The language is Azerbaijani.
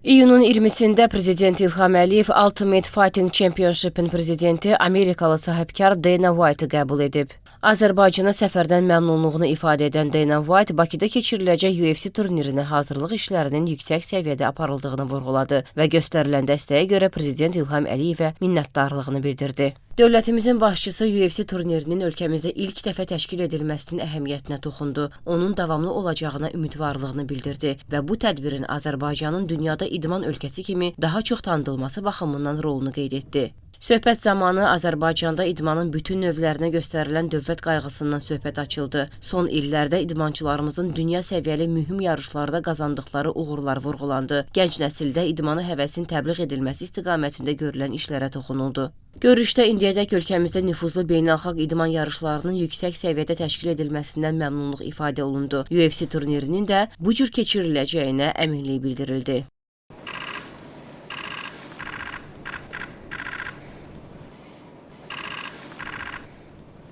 İyunun 20-sində Prezident İlham Əliyev Ultimate Fighting Championship'in prezidenti Amerikalı sahibkar Dana White'ı qəbul edib. Azərbaycana səfərdən məmnunluğunu ifadə edən Dana White Bakıda keçiriləcək UFC turnirinə hazırlıq işlərinin yüksək səviyyədə aparıldığını vurğuladı və göstərilən dəstəyə görə Prezident İlham Əliyevə minnətdarlığını bildirdi. Dövlətimizin başçısı UFC turnirinin ölkəmizdə ilk dəfə təşkil edilməsinin əhəmiyyətinə toxundu, onun davamlı olacağına ümidvarlığını bildirdi və bu tədbirin Azərbaycanın dünyada idman ölkəsi kimi daha çox tanınması baxımından rolunu qeyd etdi. Söhbət zamanı Azərbaycanda idmanın bütün növlərinə göstərilən dövlət qayğısından söhbət açıldı. Son illərdə idmançılarımızın dünya səviyyəli mühüm yarışlarda qazandıqları uğurlar vurğulandı. Gənc nəsildə idmanı həvəsin təbliğ edilməsi istiqamətində görülən işlərə toxunuldu. Görüşdə indiyədək ölkəmizdə nüfuzlu beynəlxalq idman yarışlarının yüksək səviyyədə təşkil edilməsindən məmnunluq ifadə olundu. UFC turnirinin də bu cür keçiriləcəyinə əminlik bildirildi.